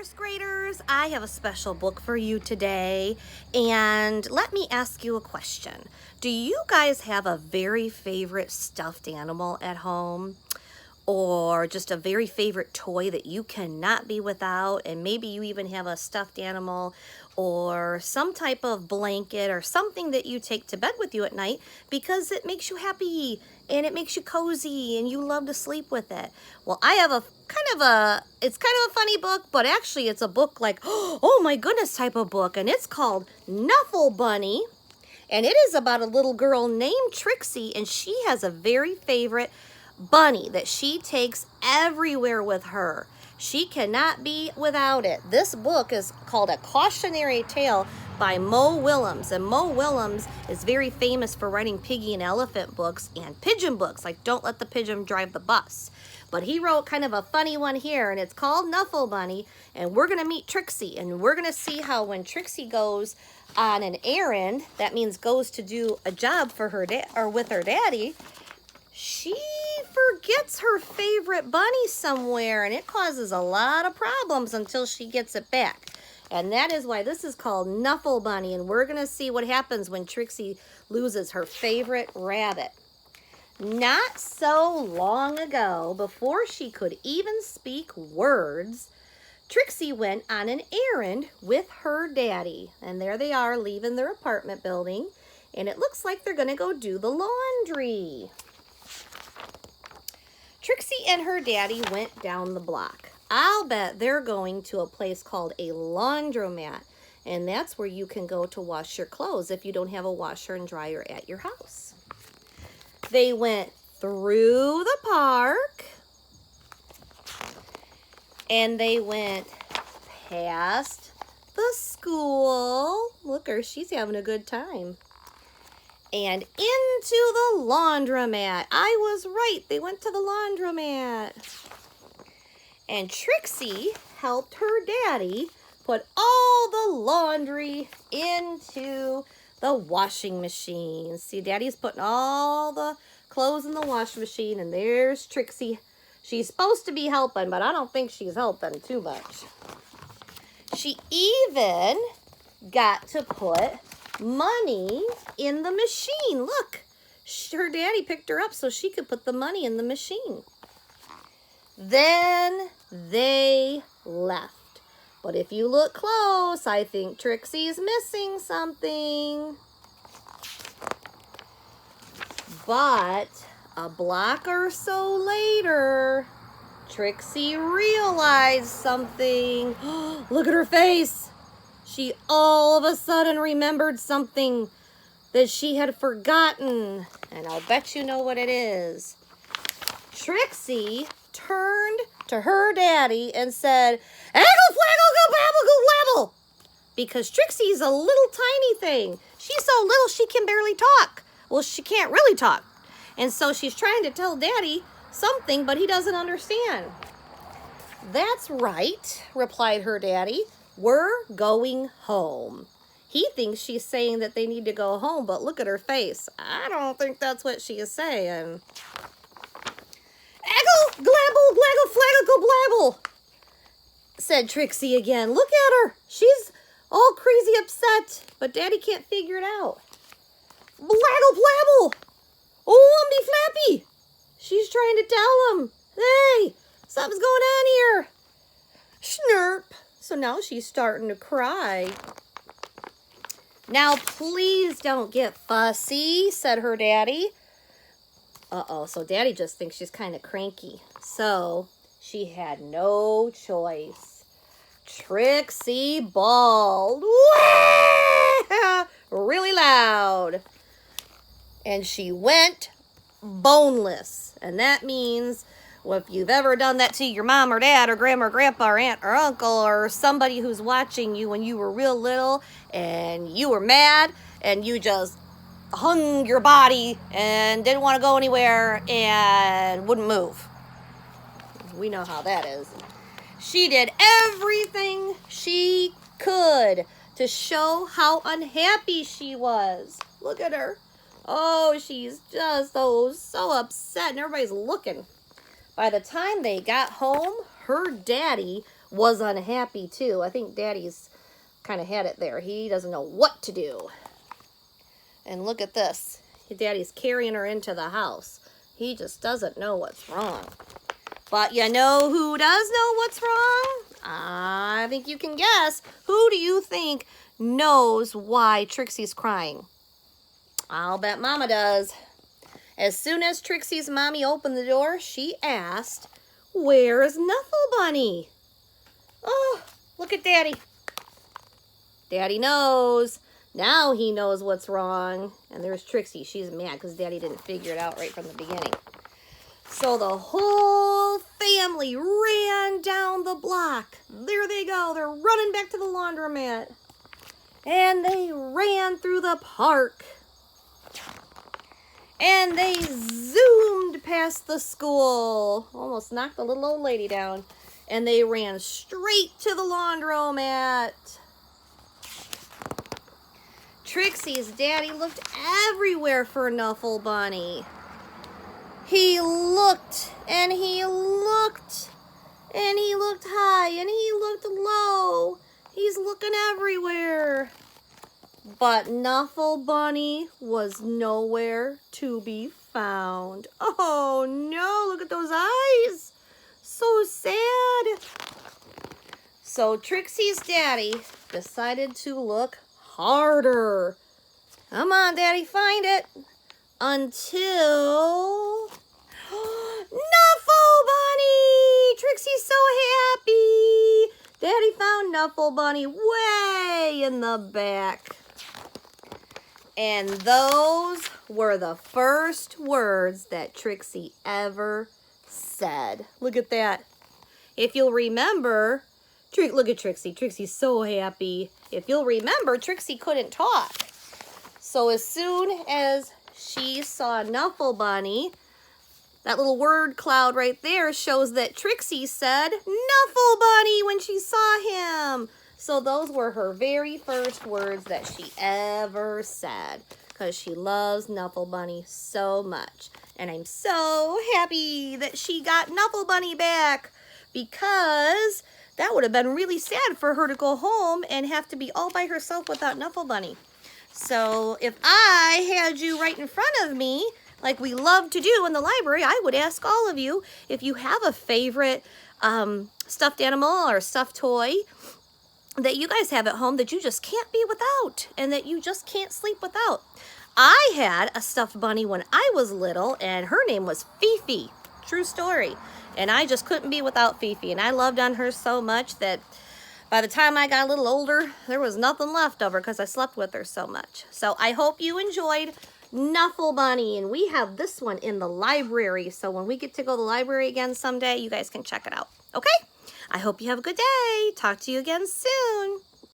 first graders, I have a special book for you today, and let me ask you a question. Do you guys have a very favorite stuffed animal at home? Or just a very favorite toy that you cannot be without, and maybe you even have a stuffed animal or some type of blanket or something that you take to bed with you at night because it makes you happy and it makes you cozy and you love to sleep with it. Well, I have it's kind of a funny book, but actually it's a book like, oh my goodness type of book, and it's called Knuffle Bunny, and it is about a little girl named Trixie, and she has a very favorite bunny that she takes everywhere with her. She cannot be without it. This book is called A Cautionary Tale by Mo Willems, and Mo Willems is very famous for writing piggy and elephant books and pigeon books, like Don't Let the Pigeon Drive the Bus. But he wrote kind of a funny one here, and it's called Knuffle Bunny, and we're gonna meet Trixie, and we're gonna see how when Trixie goes on an errand, that means goes to do a job for her with her daddy, she forgets her favorite bunny somewhere, and it causes a lot of problems until she gets it back. And that is why this is called Knuffle Bunny, and we're going to see what happens when Trixie loses her favorite rabbit. Not so long ago, before she could even speak words, Trixie went on an errand with her daddy. And there they are leaving their apartment building, and it looks like they're going to go do the laundry. Trixie and her daddy went down the block. I'll bet they're going to a place called a laundromat, and that's where you can go to wash your clothes if you don't have a washer and dryer at your house. They went through the park, and they went past the school. Look her, she's having a good time. And into the laundromat. I was right. They went to the laundromat. And Trixie helped her daddy put all the laundry into the washing machine. See, Daddy's putting all the clothes in the washing machine, and there's Trixie. She's supposed to be helping, but I don't think she's helping too much. She even got to put money in the machine. Look, her daddy picked her up so she could put the money in the machine. Then they left. But if you look close, I think Trixie's missing something. But a block or so later, Trixie realized something. Look at her face. She all of a sudden remembered something that she had forgotten, and I'll bet you know what it is. Trixie turned to her daddy and said, "Aggle, flaggle, go babble, go blabble," because Trixie's a little tiny thing. She's so little she can barely talk. Well, she can't really talk, and so she's trying to tell Daddy something, but he doesn't understand. "That's right," replied her daddy. "We're going home." He thinks she's saying that they need to go home, but look at her face. I don't think that's what she is saying. "Aggle, glabble, glaggle, flaggle, go blabble," said Trixie again. Look at her. She's all crazy upset, but Daddy can't figure it out. "Blaggle, blabble. Oh, umby flappy." She's trying to tell him, "Hey, something's going on here." Snurp. So now she's starting to cry. "Now, please don't get fussy," said her daddy. Uh-oh, so Daddy just thinks she's kind of cranky. So she had no choice. Trixie bawled really loud. And she went boneless. And that means, well, if you've ever done that to your mom or dad or grandma or grandpa or aunt or uncle or somebody who's watching you when you were real little and you were mad and you just hung your body and didn't want to go anywhere and wouldn't move. We know how that is. She did everything she could to show how unhappy she was. Look at her. Oh, she's just so upset, and everybody's looking. By the time they got home, her daddy was unhappy too. I think Daddy's kind of had it there. He doesn't know what to do. And look at this. Daddy's carrying her into the house. He just doesn't know what's wrong. But you know who does know what's wrong? I think you can guess. Who do you think knows why Trixie's crying? I'll bet Mama does. As soon as Trixie's mommy opened the door, she asked, "Where's Knuffle Bunny?" Oh, look at Daddy. Daddy knows. Now he knows what's wrong. And there's Trixie. She's mad because Daddy didn't figure it out right from the beginning. So the whole family ran down the block. There they go. They're running back to the laundromat. And they ran through the park. And they zoomed past the school. Almost knocked the little old lady down. And they ran straight to the laundromat. Trixie's daddy looked everywhere for Knuffle Bunny. He looked, and he looked, and he looked high, and he looked low. He's looking everywhere. But Knuffle Bunny was nowhere to be found. Oh no, look at those eyes. So sad. So Trixie's daddy decided to look harder. Come on, Daddy, find it. Until Knuffle Bunny! Trixie's so happy. Daddy found Knuffle Bunny way in the back. And those were the first words that Trixie ever said. Look at that. If you'll remember, look at Trixie. Trixie's so happy. If you'll remember, Trixie couldn't talk. So as soon as she saw Knuffle Bunny, that little word cloud right there shows that Trixie said Knuffle Bunny when she saw him. So those were her very first words that she ever said, because she loves Knuffle Bunny so much. And I'm so happy that she got Knuffle Bunny back, because that would have been really sad for her to go home and have to be all by herself without Knuffle Bunny. So if I had you right in front of me, like we love to do in the library, I would ask all of you if you have a favorite stuffed animal or stuffed toy that you guys have at home that you just can't be without and that you just can't sleep without. I had a stuffed bunny when I was little, and her name was Fifi. True story. And I just couldn't be without Fifi, and I loved on her so much that by the time I got a little older, there was nothing left of her because I slept with her so much. So I hope you enjoyed Knuffle Bunny, and we have this one in the library. So when we get to go to the library again someday, you guys can check it out. Okay? I hope you have a good day. Talk to you again soon.